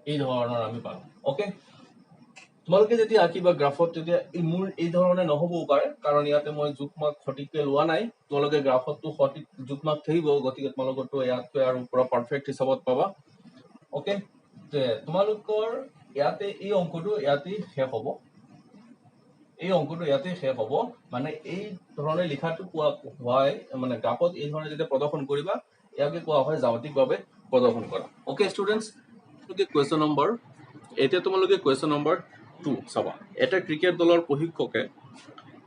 এই ধৰণৰ আমি পাম ওকে তোমালোকে যেতিয়া আঁকিবা গ্ৰাফত তেতিয়া মোৰ এই ধৰণে নহবও পাৰে কাৰণ ইয়াতে মই জোখমাক সঠিককৈ লোৱা নাই তোমালোকে গ্ৰাফতটো সঠিক জোখমাক থাকিব গতিকে তোমালোকৰটো ইয়াতকৈ আৰু পুৰা পাৰফেক্ট হিচাপত পাবা ওকে তোমালোকৰ ইয়াতে এই অংকটো ইয়াতে শেষ হ'ব এই অংকটো ইয়াতে শেষ হ'ব মানে এই ধৰণে লিখাটো কোৱা হয় মানে গ্ৰাফত এই ধৰণে যেতিয়া প্ৰদৰ্শন কৰিবা ইয়াকে কোৱা হয় জ্যামিতিকভাৱে প্ৰদৰ্শন কৰা ওকে ষ্টুডেন্টস তোমালোকে কোৱেশ্চন নম্বৰ এতিয়া তোমালোকে কোৱেশ্চন নম্বৰ 2 চাবা এটা ক্ৰিকেট দলৰ প্ৰশিক্ষকে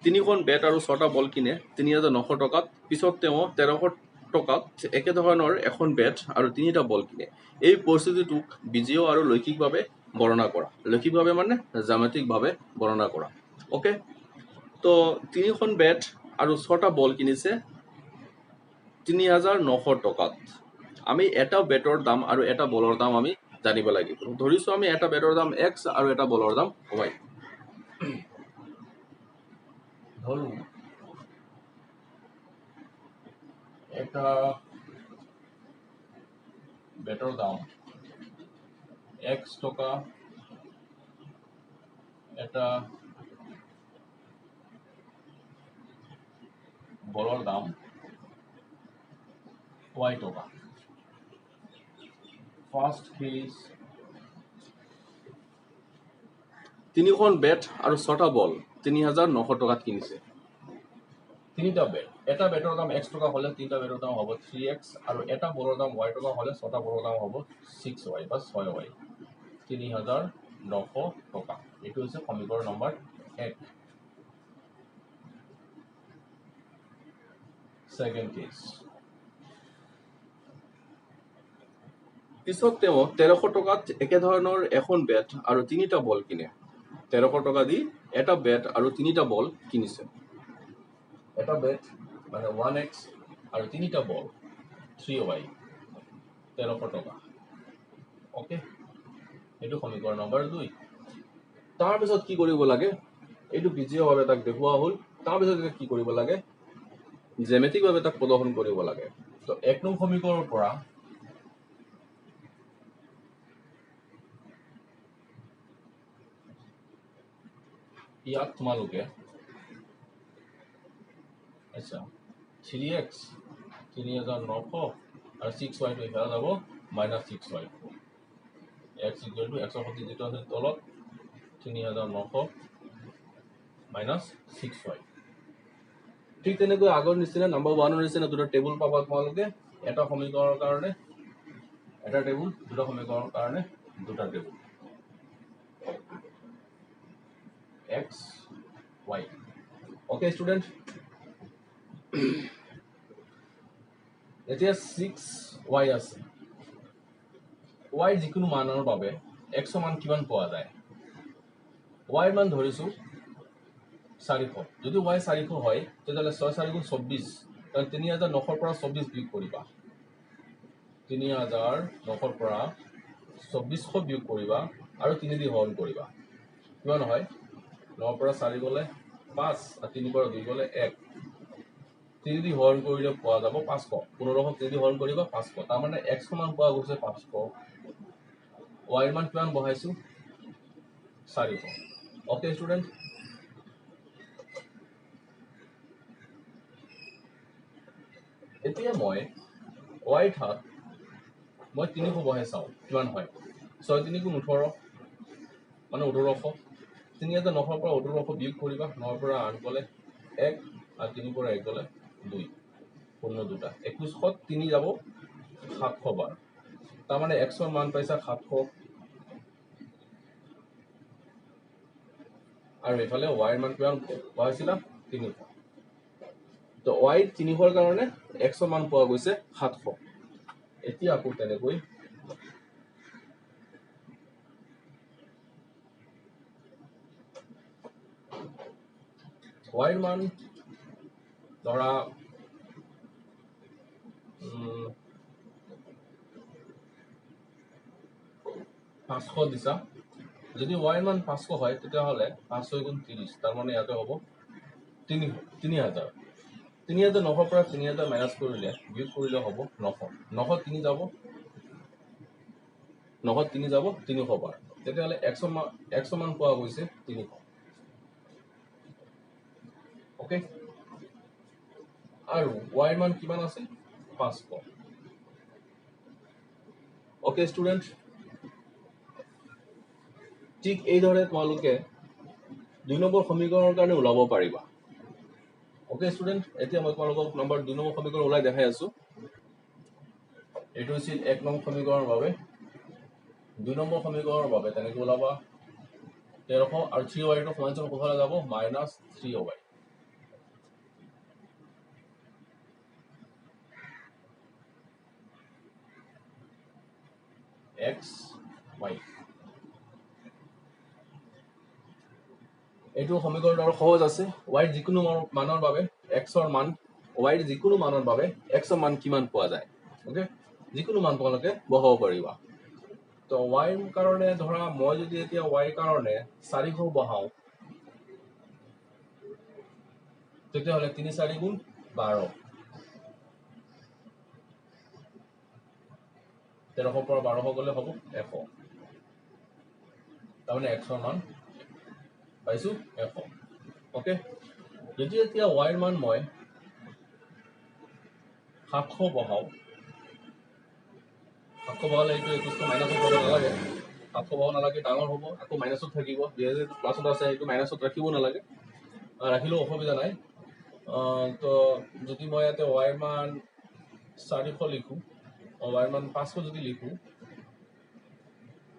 3খন বেট আৰু 6টা বল কিনে 3900 টকাত পিছত তেওঁ 1300 টকাত একে ধৰণৰ এখন বেট আৰু 3টা বল কিনে এই পৰিস্থিতিটোক বিজয় আৰু লৈখিকভাৱে বৰ্ণনা কৰা লৈখিকভাৱে মানে জ্যামিতিকভাৱে বৰ্ণনা কৰা ওকে তো 3খন বেট আৰু 6টা বল কিনিছে 3900 টকাত আমি এটা বেটৰ দাম আৰু এটা বলৰ দাম আমি জানিব লাগিব ধৰিছো আমি এটা বেটৰ দাম x আৰু এটা বলৰ দাম y ধৰু এটা বেটৰ দাম x টকা এটা বলৰ দাম y টকা ফাৰ্স্ট কেস 3খন বেট আৰু 6টা বল 3900 টকাত কিনিছে 3টা বেট এটা বেটৰ দাম x টকা হলে 3টা বেটৰ দাম হ'ব 3x আৰু এটা বলৰ দাম y টকা হলে 6টা বলৰ দাম হ'ব 6y বা 6y 3900 টকা এটো হৈছে সমীকৰণ নম্বৰ 1 সেকেন্ড কেস পিছত তেওঁ 1300 টকাত একে ধৰণৰ এখন বেট আৰু 3টা বল কিনে 1300 টকা দি এটা বেট আৰু 3টা বল কিনিছে এটা বেট মানে 1x আৰু 3টা বল 3y 1300 টকা ওকে এটো সমীকৰণ নম্বৰ 2 তাৰ পিছত কি কৰিব লাগে এটো বিজয়ভাৱে তাক দেখুৱা হল তাৰ পিছত কি কৰিব লাগে জ্যামিতিকভাৱে তাক প্ৰদৰ্শন কৰিব লাগে তো 1 নং সমীকৰণৰ পৰা ইয়াত তোমালোকে আচ্ছা 3x 3900 আৰু 6y টো ইফালে যাব -6y x equal to x of যেটো আছে তলত 3900 -6y ঠিক তেনেকৈ আগৰ নিচিনা নম্বৰ 1 ৰ নিচিনা দুটা টেবুল পাবা তোমালোকে এটা সমীকৰণৰ কাৰণে এটা টেবুল দুটা সমীকৰণৰ কাৰণে দুটা table x y okay student এতিয়া 6y আছে y যিকোনো মানৰ বাবে x ৰ মান কিমান পোৱা যায় y মান ধৰিছো 400 যদি y 400 হয় তেতিয়ালে 6 4 গুণ 24 তাহলে 3900 পৰা 24 বিয়োগ কৰিবা 3900 পৰা 2400 বিয়োগ কৰিবা আৰু 3 দি হৰণ কৰিবা কিমান হয় 9 পৰা 4 গলে 5 আৰু 3 পৰা 2 গলে 1 3 দি হৰণ কৰিলে পোৱা যাব 500 পুনৰখন 3 দি হৰণ কৰিবা 500 তাৰ মানে x সমান পোৱা গৈছে 500 y মান কিমান বহাইছো 400 ওকে স্টুডেন্ট এতিয়া মই y ঠাত মই 300 বহাই চাও কিমান হয় 6 3 গুণ 18 মানে 1800 3900 পৰা 1800 বিয়োগ কৰিবা 9 পৰা 8 গলে 1 আৰু 3 পৰা 1 গলে 2 পূৰ্ণ দুটা 2100 3 যাব 700 বাৰ তাৰ মানে x ৰ মান পাইছা 700 আৰু এফালে y ৰ মান কিমান পাইছিলা 300 তো y 300 ৰ কাৰণে x ৰ মান পোৱা গৈছে 700 এতিয়া আকৌ তেনেকৈ y মান ধৰা 500 দিছা যদি y মান 500 হয় তেতিয়াহ'লে 500 গুণ 30 তাৰ মানে ইয়াতে হ'ব 3000 3900 পৰা 3000 মাইনাছ কৰিলে বিয়োগ কৰিলে হ'ব 900 900 3 যাব 900 3 যাব 300 পাৰ তেতিয়াহ'লে 100 মান পোৱা গৈছে 300 ওকে আৰু y মান কিমান আছে 500 ওকে ষ্টুডেন্ট ঠিক এইদৰে তোমালোকে 2 নম্বৰ সমীকৰণৰ কাৰণে ওলাব পাৰিবা ওকে ষ্টুডেন্ট এতিয়া মই তোমালোকক নম্বৰ 2 নম্বৰ সমীকৰণ ওলাই দেখাই আছো এটো আছিল 1 নম্বৰ সমীকৰণৰ বাবে 2 নম্বৰ সমীকৰণৰ বাবে তেনেকৈ ওলাবা 1300 আৰু 3y টো সমান্তৰাল কোফালে যাব -3y x y এটো সমীকৰণ আৰু সহজ আছে y ৰ যিকোনো মানৰ বাবে x ৰ মান y ৰ যিকোনো মানৰ বাবে x ৰ মান কিমান পোৱা যায় ওকে যিকোনো মান তোমালোকে বহাব পাৰিবা তো y ৰ কাৰণে ধৰা মই যদি এতিয়া y ৰ কাৰণে 400 বহাও তেতিয়াহ'লে 3 4 গুণ 12 1300 পৰা 1200 গলে হ'ব 100 তাৰমানে x ৰ মান পাইছো 100 ওকে যদি এতিয়া y ৰ মান মই 700 বহাও 700 বহালে এইটো একোটো মাইনাসত হ'ব নালাগে 700 বহাব নালাগে ডাঙৰ হ'ব আকৌ মাইনাসত থাকিব যেহেতু প্লাসত আছে এইটো মাইনাসত ৰাখিব নালাগে ৰাখিলেও অসুবিধা নাই তো যদি মই ইয়াতে y ৰ মান 400 লিখো y ৰ মান 500 যদি লিখো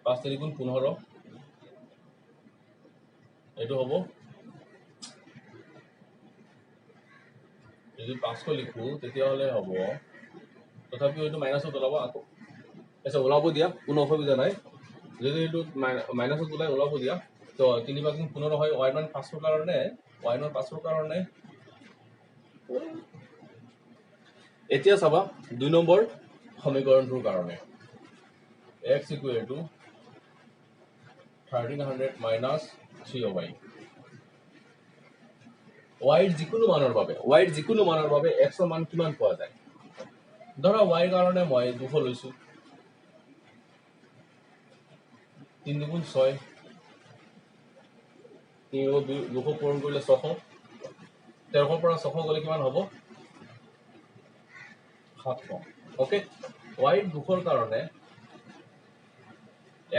5 3 গুণ 15 এইটো হ'ব যদি 500 লিখো তেতিয়াহ'লে হ'ব তথাপিও এইটো মাইনাসত ওলাব আকৌ এসে ওলাব দিয়া কোনো অসুবিধা নাই যদি এইটো মাইনাসত ওলাব দিয়া তো 3 5 গুণ 15 হয় y ৰ মান 500 কাৰণে y ৰ মান 500 কাৰণে এতিয়া চাবা 2 নম্বৰ সমীকৰণটোৰ কাৰণে x = 1300 - 3y y ৰ যিকোনো মানৰ বাবে x ৰ মান কিমান পোৱা যায় ধৰা y ৰ কাৰণে মই 200 লৈছো 3 2 6 200 পূৰণ কৰিলে 600 1300 পৰা 600 গলে কিমান হ'ব 700 ওকে y 200 কাৰণে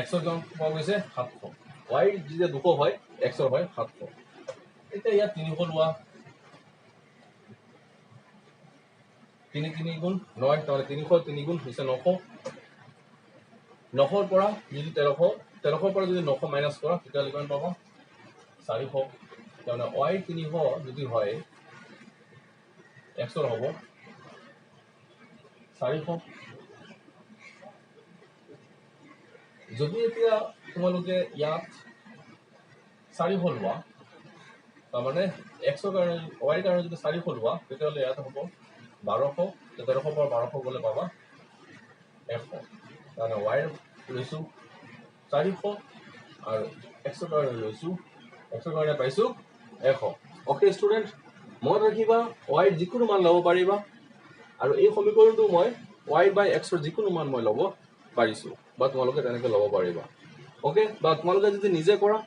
x ৰ কিমান পোৱা গৈছে 700 y যেতিয়া 200 হয় x ৰ হয় 700 এতিয়া ইয়াত 300 লোৱা 3 3 গুণ 9 তাহলে 300 3 গুণ হৈছে 900 900 পৰা যদি 1300 পৰা যদি 900 মাইনাস কৰা তেতিয়াহ'লে কিমান পাবা 400 তাহলে y 300 যদি হয় x ৰ হ'ব 400 যদি এতিয়া তোমালোকে ইয়াত 400 লোৱা তাৰমানে x ৰ কাৰণে y ৰ কাৰণে যদি 400 লোৱা তেতিয়াহ'লে ইয়াত হ'ব 1200 1300 পৰা 1200 গলে পাবা 100 তাৰমানে y লৈছো 400 আৰু x ৰ কাৰণে লৈছো x ৰ কাৰণে পাইছো 100 ওকে ষ্টুডেন্ট মনত ৰাখিবা y ৰ যিকোনো মান ল'ব পাৰিবা আৰু এই সমীকৰণটো মই y বাই x ৰ যিকোনো মান মই ল'ব পাৰিছো বা তোমালোকে তেনেকৈ ল'ব পাৰিবা ওকে বা তোমালোকে যদি নিজে কৰা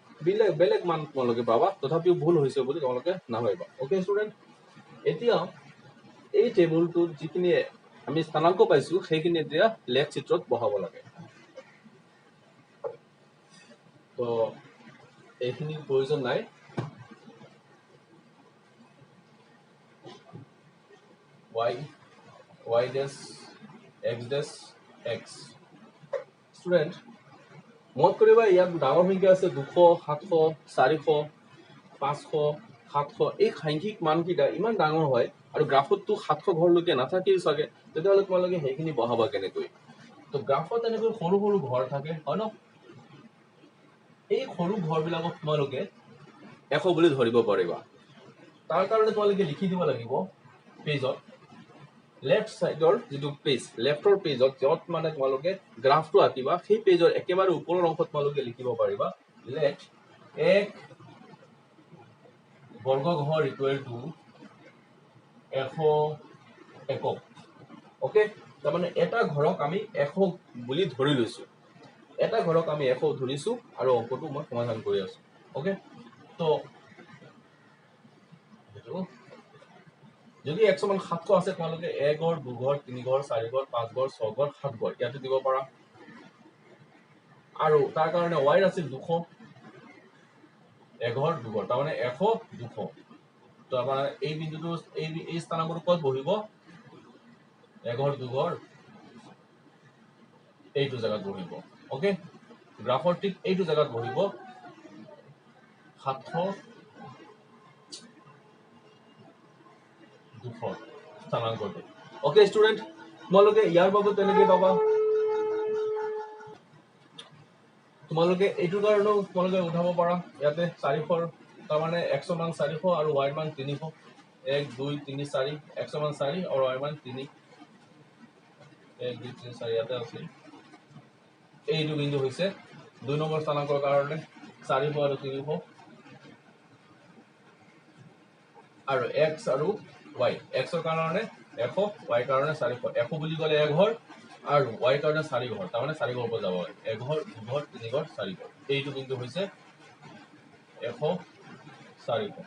বেলেগ মান তোমালোকে পাবা তথাপিও ভুল হৈছে বুলি তোমালোকে নাভাবিবা ওকে ষ্টুডেন্ট এতিয়া এই টেবুলটো যিখিনি আমি স্থানাংক পাইছো সেইখিনি এতিয়া লেখ চিত্ৰত বহাব লাগে তো এইখিনি প্ৰয়োজন নাই y dash x dash x student মত কৰিবা ইয়াত ডাঙৰ সংখ্যা আছে 200 700 400 500 700 এই সাংখ্যিক মানকিটা ইমান ডাঙৰ হয় আৰু গ্ৰাফতটো 700 ঘৰলৈকে নাথাকিল চাগে তেতিয়াহ'লে তোমালোকে সেইখিনি বহাবা কেনেকৈ তো গ্ৰাফত এনেকৈ সৰু সৰু ঘৰ থাকে হয় ন এই সৰু ঘৰবিলাকক তোমালোকে 100 বুলি ধৰিব পাৰিবা তাৰ কাৰণে তোমালোকে লিখি দিব লাগিব পেজত লেফ্ট সাইডৰ যেটো পেজ লেফ্টৰ পেজত যত মানে তোমালোকে গ্ৰাফটো আঁকিবা সেই পেজৰ একেবাৰে ওপৰৰ অংশত তোমালোকে লিখিব পাৰিবা লেট এক বৰ্গঘৰ ইকুৱেল টু 100 একক ওকে তাৰ মানে এটা ঘৰক আমি 100 বুলি ধৰি লৈছো এটা ঘৰক আমি 100 ধৰিছো আৰু অংকটো মই সমাধান কৰি আছো ওকে তো যদি 100 মান 700 আছে তোমালোকে 1 ঘৰ 2 ঘৰ 3 ঘৰ 4 ঘৰ 5 ঘৰ 6 ঘৰ 7 ঘৰ ইয়াতে দিব পাৰা আৰু তাৰ কাৰণে y আছিল 200 1 ঘৰ 2 ঘৰ তাৰ মানে 100 200 তো আমাৰ এই বিন্দুটো এই স্থানাঙ্কৰ ক'ত বহিব 1 ঘৰ 2 ঘৰ এইটো জায়গাত বহিব ওকে গ্ৰাফৰ ঠিক এইটো জায়গাত বহিব 700 200 স্থানাঙ্কটো ওকে স্টুডেন্ট তোমালোকে ইয়াৰ বাবে তেনেকৈ পাবা তোমালোকে এইটো কাৰণেও তোমালোকে উঠাব পাৰা ইয়াতে 400 তাৰ মানে 100 মান 400 আৰু y মান 300 1 2 3 4 100 মান 4 আৰু y মান 3 1 2 3 4 ইয়াতে আছে এইটো বিন্দু হৈছে 2 নম্বৰ স্থানাঙ্কৰ কাৰণে 400 আৰু 300 আৰু x আৰু y x ৰ কাৰণে 100 y কাৰণে 400 100 বুলি ক'লে 1 ঘৰ আৰু y কাৰণে 4 ঘৰ তাৰ মানে 4 ঘৰ পৰা যাব 1 ঘৰ 2 ঘৰ 3 ঘৰ 4 ঘৰ এইটো বিন্দু হৈছে 100 400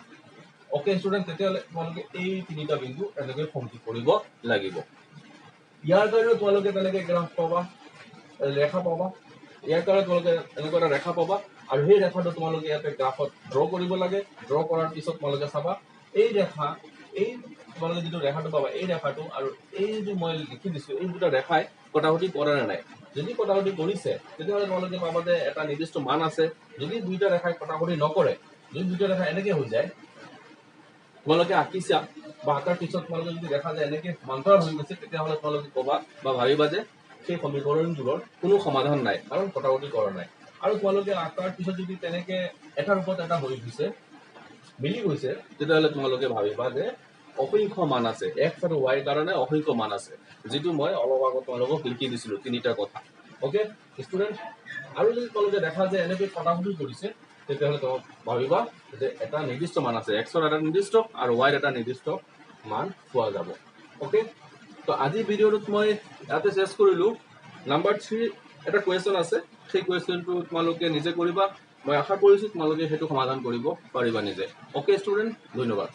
ওকে স্টুডেন্ট তেতিয়ালে তোমালোকে এই তিনিটা বিন্দু এনেকৈ সংযোগ কৰিব লাগিব ইয়াৰ কাৰণে তোমালোকে তেনেকৈ গ্ৰাফ পাবা ৰেখা পাবা ইয়াৰ কাৰণে তোমালোকে এনেকৈ এটা ৰেখা পাবা আৰু সেই ৰেখাটো তোমালোকে ইয়াতে গ্ৰাফত ড্ৰ কৰিব লাগে ড্ৰ কৰাৰ পিছত তোমালোকে চাবা এই ৰেখা এই তোমালোকে যেটো ৰেখাটো পাবা এই ৰেখাটো আৰু এই যে মই লিখি দিছো এই দুটা ৰেখাই কটাকটি কৰা নাই যদি কটাকটি কৰিছে তেতিয়াহ'লে তোমালোকে পাবা যে এটা নিৰ্দিষ্ট মান আছে যদি দুইটা ৰেখাই কটাকটি নকৰে যদি দুইটা ৰেখা এনেকৈ হৈ যায় তোমালোকে আঁকিছা বা আঁকাৰ পিছত তোমালোকে যদি দেখা যায় এনেকৈ সমান্তৰাল হৈ গৈছে তেতিয়াহ'লে তোমালোকে ক'বা বা ভাবিবা যে সেই সমীকৰণবোৰৰ কোনো সমাধান নাই কাৰণ কটাকটি কৰা নাই আৰু তোমালোকে আঁকাৰ পিছত যদি তেনেকৈ এটাৰ ওপৰত এটা হৈ গৈছে মিলি গৈছে তেতিয়াহ'লে তোমালোকে ভাবিবা যে অসংখ্য মান আছে x আৰু y কাৰণে অসংখ্য মান আছে যেটো মই অলপ আগত তোমালোকক লিখি দিছিলো তিনিটা কথা ওকে স্টুডেন্ট আৰু যদি তোমালোকে দেখা যায় এনেকৈ কটাকটি কৰিছে তেতিয়াহ'লে তুমি ভাবিবা যে এটা নিৰ্দিষ্ট মান আছে x ৰ এটা নিৰ্দিষ্ট আৰু y ৰ এটা নিৰ্দিষ্ট মান পোৱা যাব ওকে তো আজি ভিডিঅ'টোত মই ইয়াতে শেষ কৰিলো নাম্বাৰ 3 এটা কোৱেশ্চন আছে সেই কোৱেশ্চনটো তোমালোকে নিজে কৰিবা মই আশা কৰিছো তোমালোকে হেতু সমাধান কৰিব পাৰিবা নিজে ওকে স্টুডেন্ট ধন্যবাদ